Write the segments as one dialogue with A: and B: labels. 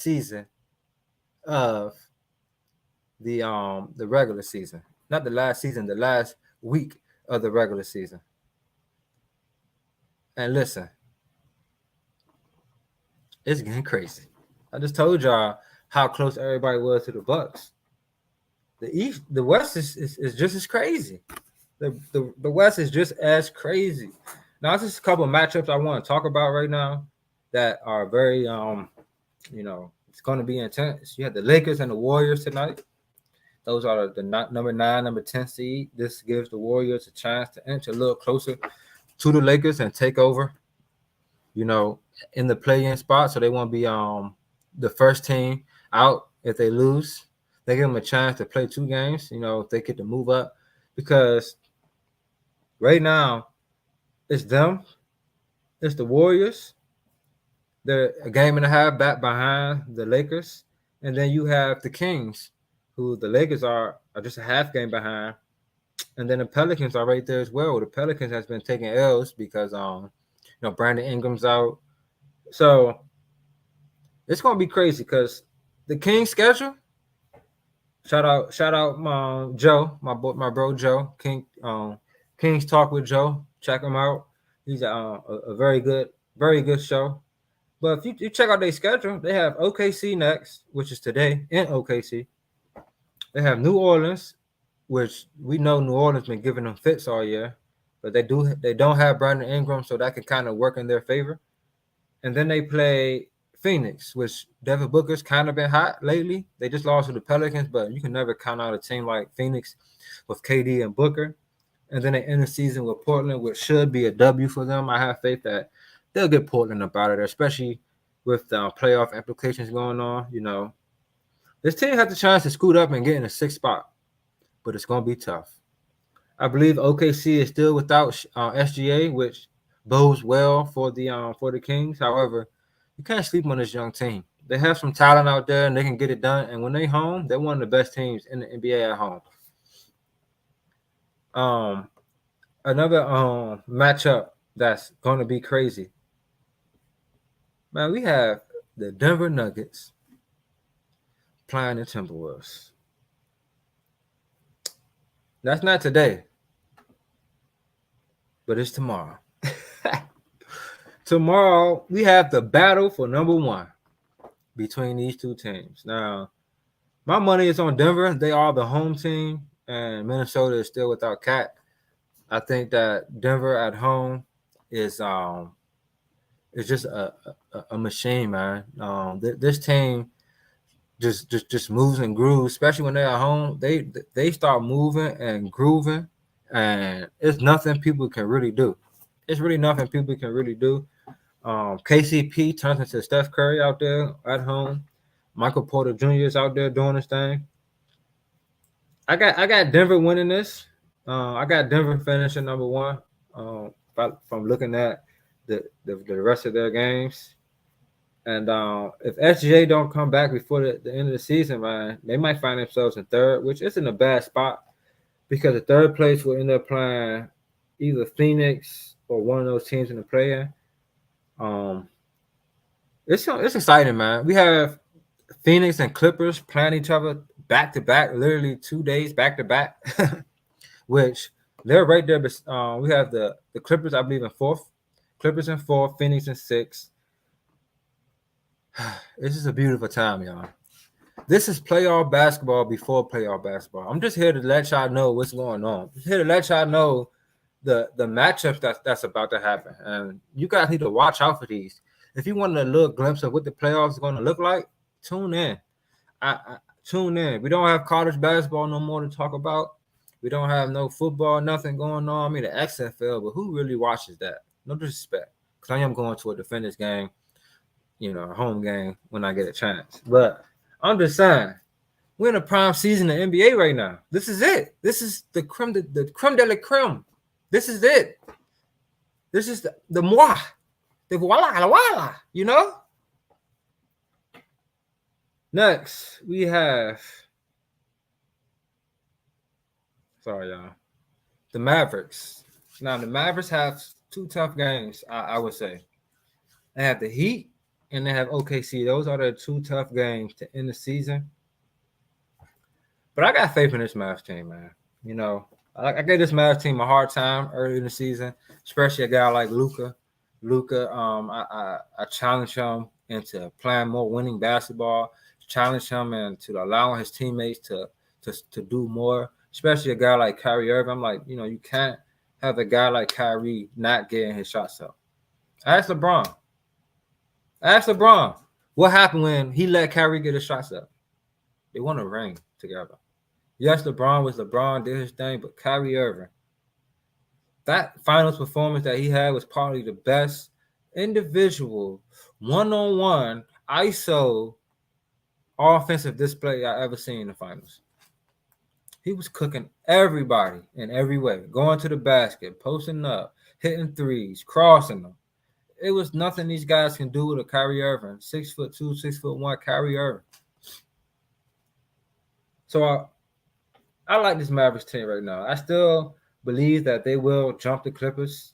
A: season of the regular season. Not the last season, the last week of the regular season. And listen, it's getting crazy. I just told y'all how close everybody was to the Bucks. The West is just as crazy. The West is just as crazy. Now, it's just a couple of matchups I want to talk about right now that are very it's going to be intense. You have the Lakers and the Warriors tonight. Those are the number 9, number 10 seed. This gives the Warriors a chance to inch a little closer to the Lakers and take over, in the play-in spot. So they won't be the first team out if they lose. They give them a chance to play 2 games, if they get to move up. Because right now, it's them, it's the Warriors. They're a game and a half back behind the Lakers. And then you have the Kings, who the Lakers are just a half game behind. And then the Pelicans are right there as well. The Pelicans has been taking L's because Brandon Ingram's out. So it's gonna be crazy because the Kings schedule. Shout out Joe, my bro Joe. Kings Talk with Joe. Check him out. He's a very good show. But if you check out their schedule, they have OKC next, which is today in OKC. They have New Orleans, which we know New Orleans been giving them fits all year, but they don't have Brandon Ingram, so that can kind of work in their favor. And then they play Phoenix, which Devin Booker's kind of been hot lately. They just lost to the Pelicans, but you can never count out a team like Phoenix with KD and Booker. And then they end the season with Portland, which should be a W for them. I have faith that they'll get Portland up out of there, especially with playoff implications going on. This team has the chance to scoot up and get in the 6th spot, but it's going to be tough. I believe OKC is still without SGA, which bodes well for the Kings. However, you can't sleep on this young team. They have some talent out there, and they can get it done. And when they home, they're one of the best teams in the NBA at home. Another matchup that's going to be crazy. Man, we have the Denver Nuggets playing the Timberwolves. That's not today, but it's tomorrow. Tomorrow, we have the battle for number 1 between these 2 teams. Now, my money is on Denver. They are the home team, and Minnesota is still without Cat. I think that Denver at home is just a machine, man. This team just moves and grooves, especially when they're at home. They start moving and grooving, and it's nothing people can really do. It's really nothing people can really do. KCP turns into Steph Curry out there at home. Michael Porter Jr. is out there doing his thing. I got Denver winning this. I got Denver finishing number 1. From looking at the rest of their games. And if SGA don't come back before the end of the season, man, they might find themselves in 3rd, which isn't a bad spot because the 3rd place will end up playing either Phoenix or one of those teams in the play-in. It's exciting, man. We have Phoenix and Clippers playing each other back to back, literally 2 days back to back, which they're right there. We have the Clippers, I believe, in 4th. Clippers in 4th, Phoenix in 6th. This is a beautiful time, y'all. This is playoff basketball before playoff basketball. I'm just here to let y'all know what's going on. I'm just here to let y'all know the matchups that's about to happen. And you guys need to watch out for these. If you want a little glimpse of what the playoffs are going to look like, tune in. Tune in. We don't have college basketball no more to talk about. We don't have no football, nothing going on. I mean, the XFL, but who really watches that? No disrespect. Because I am going to a Defenders game, a home game when I get a chance. But I'm just saying, we're in a prime season of NBA right now. This is it. This is the creme de la creme. This is it. This is the moi. The voila. Next, we have, sorry, y'all, the Mavericks. Now, the Mavericks have 2 tough games, I would say. They have the Heat and they have OKC. Those are the two tough games to end the season. But I got faith in this Mavs team, man. You know, I gave this Mavs team a hard time early in the season, especially a guy like Luka. I challenged him into playing more winning basketball, challenged him into allowing his teammates to do more, especially a guy like Kyrie Irving. I'm like, you can't have a guy like Kyrie not getting his shots up. Ask LeBron. What happened when he let Kyrie get his shots up? They won a ring together. Yes, LeBron did his thing, but Kyrie Irving, that finals performance that he had was probably the best individual one-on-one ISO offensive display I ever seen in the finals. He was cooking everybody in every way, going to the basket, posting up, hitting threes, crossing them. It was nothing these guys can do with a Kyrie Irving, 6'2", 6'1" Kyrie Irving. So I like this Mavericks team right now. I still believe that they will jump the Clippers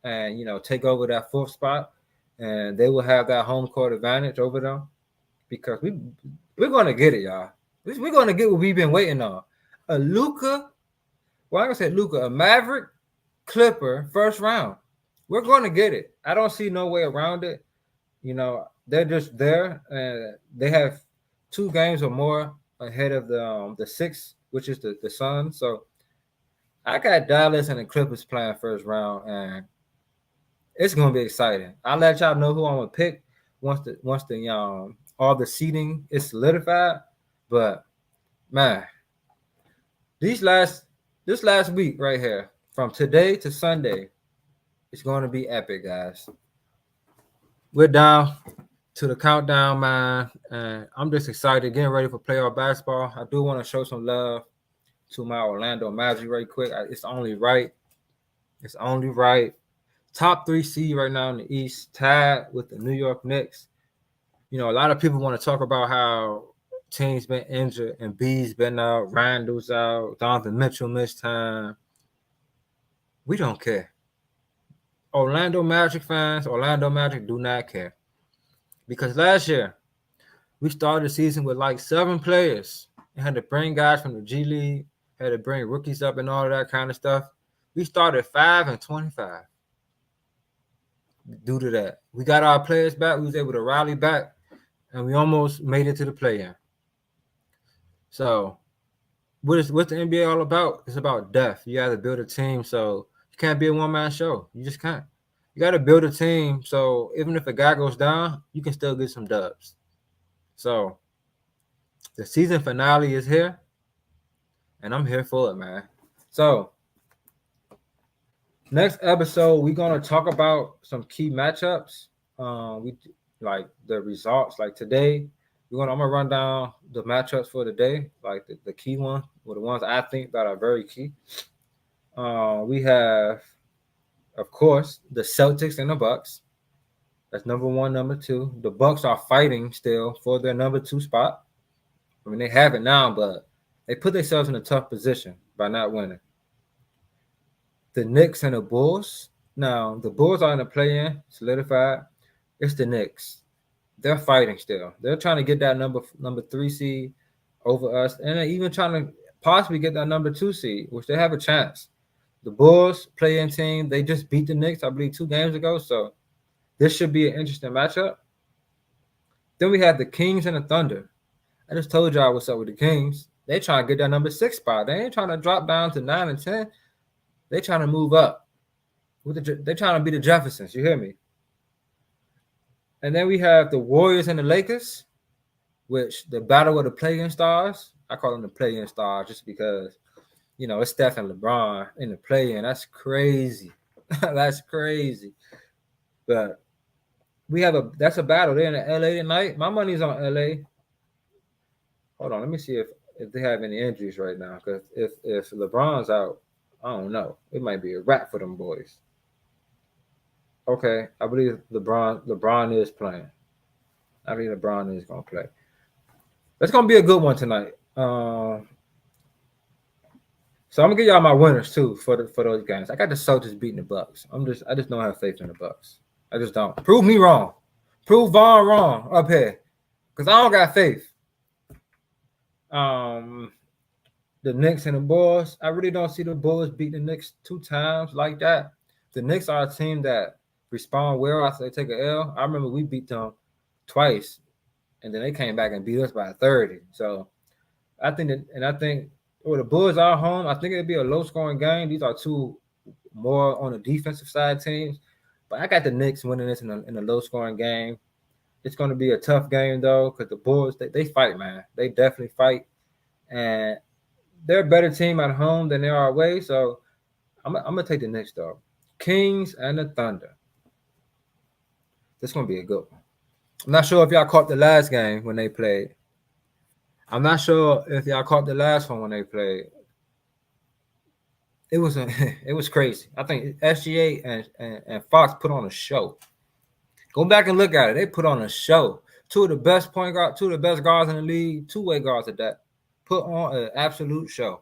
A: and take over that fourth spot, and they will have that home court advantage over them because we're gonna get it, y'all. We're gonna get what we've been waiting on. A Maverick Clipper first round. We're gonna get it. I don't see no way around it. They're just there, and they have 2 games or more ahead of the 6th, which is the Suns. So I got Dallas and the Clippers playing first round, and it's gonna be exciting. I'll let y'all know who I'm gonna pick once the all the seating is solidified. But man, this last week right here, from today to Sunday, it's going to be epic, guys. We're down to the countdown, man, and I'm just excited, getting ready for playoff basketball. I do want to show some love to my Orlando Magic right quick. It's only right. Top 3 seed right now in the East, tied with the New York Knicks. A lot of people want to talk about how teams been injured and B's been out, Randall's out, Donovan Mitchell missed time. We don't care. Orlando Magic do not care. Because last year, we started the season with like 7 players and had to bring guys from the G League, had to bring rookies up and all of that kind of stuff. We started 5-25. Due to that, we got our players back. We was able to rally back, and we almost made it to the play-in. So, what's the NBA all about? It's about depth. You got to build a team, so you can't be a one-man show. You just can't. You got to build a team, so even if a guy goes down, you can still get some dubs. So, the season finale is here, and I'm here for it, man. So, next episode, we're gonna talk about some key matchups. We like the results. Like today, I'm gonna run down the matchups for the day, like the key ones, or the ones I think that are very key. We have, of course, the Celtics and the Bucks. That's number 1, number 2. The Bucks are fighting still for their number 2 spot. I mean, they have it now, but they put themselves in a tough position by not winning. The Knicks and the Bulls. Now, the Bulls are in the play-in, solidified. It's the Knicks. They're fighting still. They're trying to get that number 3 seed over us, and they're even trying to possibly get that number 2 seed, which they have a chance. The Bulls play-in team, they just beat the Knicks, I believe, 2 games ago, so this should be an interesting matchup. Then we have the Kings and the Thunder. I just told y'all what's up with the Kings. They trying to get that number 6 spot. They ain't trying to drop down to 9 and 10. They trying to move up. They trying to be the Jeffersons. You hear me? And then we have the Warriors and the Lakers, which the battle of the play-in stars. I call them the play-in stars just because, it's Steph and LeBron in the play-in. That's crazy. That's crazy. But that's a battle. They're in LA tonight. My money's on LA. Hold on, let me see if they have any injuries right now. Because if LeBron's out, I don't know. It might be a wrap for them boys. Okay, I believe LeBron is playing. I believe LeBron is going to play. It's going to be a good one tonight. So I'm going to give y'all my winners, too, for those games. I got the Celtics beating the Bucks. I just don't have faith in the Bucks. I just don't. Prove me wrong. Prove Vaughn wrong up here, because I don't got faith. The Knicks and the Bulls. I really don't see the Bulls beat the Knicks 2 times like that. The Knicks are a team that respond well after they take an L. I remember we beat them twice, and then they came back and beat us by 30. So I think the Bulls are home. I think it'll be a low-scoring game. These are two more on the defensive side teams, but I got the Knicks winning this in a low-scoring game. It's going to be a tough game though, because the Bulls they fight, man. They definitely fight, and they're a better team at home than they are away. So I'm gonna take the Knicks though. Kings and the Thunder. This is gonna be a good one. I'm not sure if y'all caught the last game when they played. I'm not sure if y'all caught the last one when they played. It was crazy. I think SGA and Fox put on a show. Go back and look at it. They put on a show. Two of the best guards in the league, two-way guards at that. Put on an absolute show.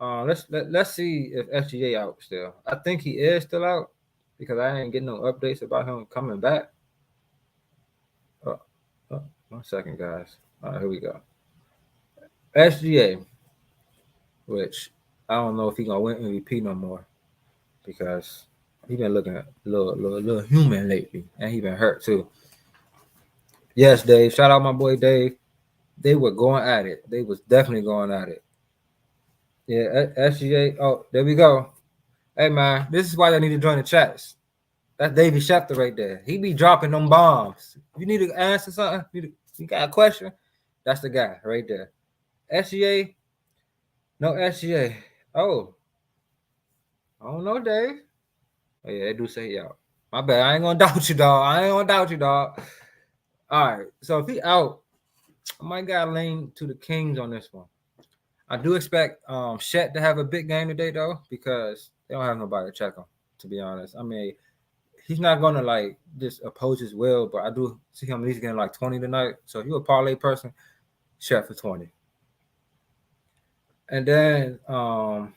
A: Let's see if SGA out still. I think he is still out because I ain't getting no updates about him coming back. 1 second, guys. All right, here we go. SGA, which I don't know if he's gonna win MVP no more because he been looking a little human lately, and he been hurt too. Yes, Dave. Shout out my boy Dave. They were going at it. They was definitely going at it. Yeah, SGA. Oh, there we go. Hey, man, this is why they need to join the chats. That's Davey Schefter right there. He be dropping them bombs. You need to answer something. You got a question? That's the guy right there. SGA. No SGA. Oh. I don't know, Dave. Oh, yeah, they do say he out. My bad. I ain't going to doubt you, dog. All right. So if he out, I might got to lean to the Kings on this one. I do expect Shet to have a big game today, though, because they don't have nobody to check him, to be honest. I mean, he's not going to, like, just oppose his will, but I do see him at least getting, like, 20 tonight. So if you're a parlay person, Shet for 20. And then, so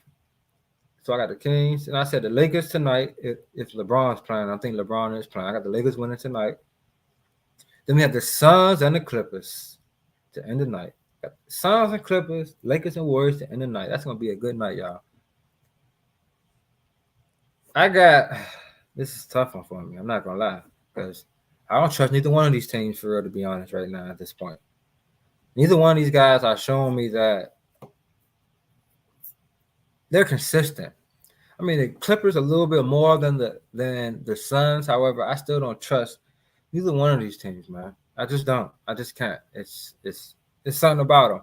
A: I got the Kings. And I said the Lakers tonight, if LeBron's playing. I think LeBron is playing. I got the Lakers winning tonight. Then we have the Suns and the Clippers to end the night. Got the Suns and Clippers, Lakers and Warriors to end the night. That's going to be a good night, y'all. This is a tough one for me. I'm not going to lie, because I don't trust neither one of these teams for real, to be honest, right now at this point. Neither one of these guys are showing me that they're consistent. I mean, the Clippers a little bit more than the Suns. However, I still don't trust neither one of these teams, man. I just don't. I just can't. It's something about them.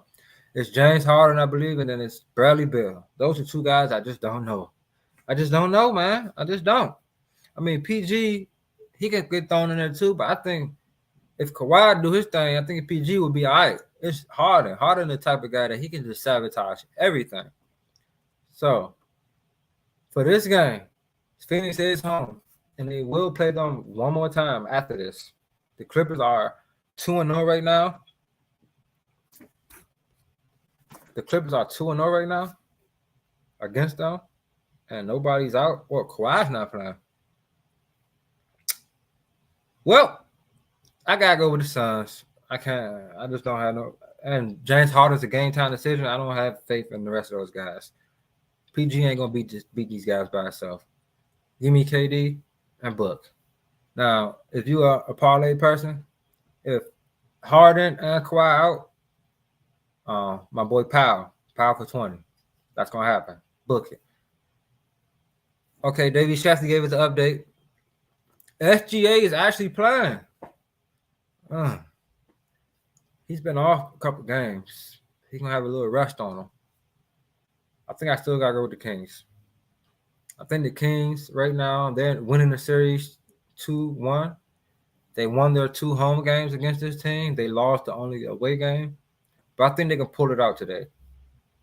A: It's James Harden, I believe, and then it's Bradley Beal. Those are two guys I just don't know. I just don't know, man. I just don't. I mean, PG, he can get thrown in there too, but I think if Kawhi do his thing, I think PG would be all right. It's Harden. Harden the type of guy that he can just sabotage everything. So, for this game, Phoenix is home, and they will play them one more time after this. The Clippers are 2-0 right now. The Clippers are 2-0 right now against them, and nobody's out. Or Kawhi's not playing. Well, I gotta go with the Suns. I just don't have no. And James Harden's a game time decision. I don't have faith in the rest of those guys. PG ain't gonna beat these guys by himself. Give me KD and Book. Now, if you are a parlay person, if Harden and Kawhi out, my boy Powell for 20. That's gonna happen. Book it. Okay, Davey Shasta gave us the update. SGA is actually playing. He's been off a couple games. He's gonna have a little rest on him. I think I still gotta go with the Kings. I think the Kings right now, they're winning the series 2-1. They won their 2 home games against this team. They lost the only away game, but I think they can pull it out today.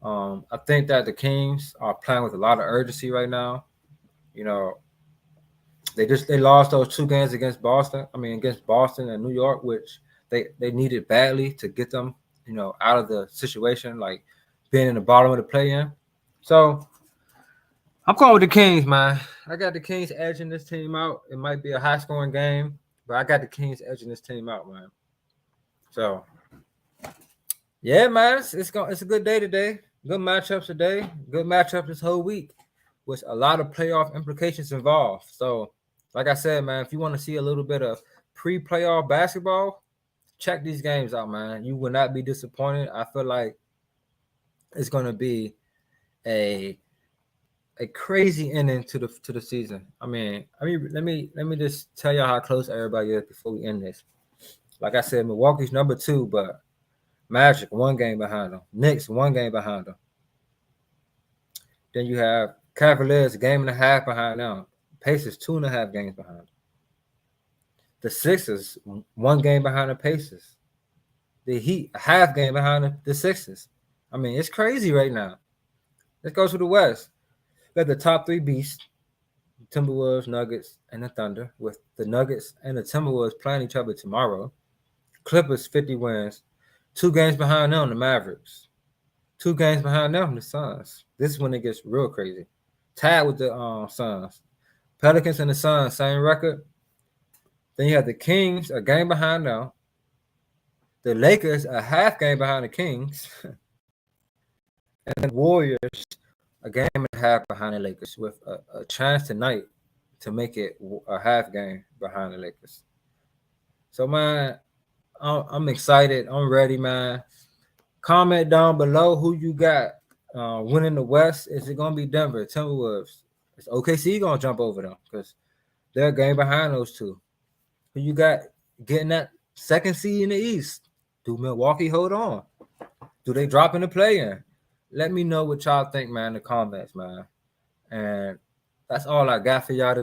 A: I think that the Kings are playing with a lot of urgency right now. You know, they lost those 2 games against Boston and New York, which they needed badly to get them, out of the situation, like being in the bottom of the play-in. So I'm going with the Kings, man. I got the Kings edging this team out. It might be a high-scoring game, But I got the Kings edging this team out, man. So, yeah, man, it's a good day today. Good matchups today. Good matchup this whole week, with a lot of playoff implications involved. So, like I said, man, if you want to see a little bit of pre-playoff basketball, check these games out, man. You will not be disappointed. I feel like it's going to be a crazy ending to the season. I mean, let me just tell y'all how close everybody is before we end this. Like I said, Milwaukee's number 2, but Magic 1 game behind them. Knicks 1 game behind them. Then you have Cavaliers 1.5 behind them. Pacers 2.5 games behind them. The Sixers 1 game behind the Pacers. The Heat a half game behind the Sixers. I mean, it's crazy right now. Let's go to the West. We got the top 3 beasts: Timberwolves, Nuggets, and the Thunder, with the Nuggets and the Timberwolves playing each other tomorrow. Clippers 50 wins. 2 games behind them, the Mavericks. 2 games behind them, the Suns. This is when it gets real crazy. Tied with the Suns. Pelicans and the Suns, same record. Then you have the Kings, a game behind them. The Lakers, a half game behind the Kings. And the Warriors, a game and a half behind the Lakers, with a chance tonight to make it a half game behind the Lakers. So, man, I'm excited. I'm ready, man. Comment down below who you got winning the West. Is it going to be Denver, Timberwolves? Is OKC going to jump over them? Because they're a game behind those two. Who you got getting that second seed in the East? Do Milwaukee hold on? Do they drop in the play-in? Let me know what y'all think, man, in the comments, man. And that's all I got for y'all today.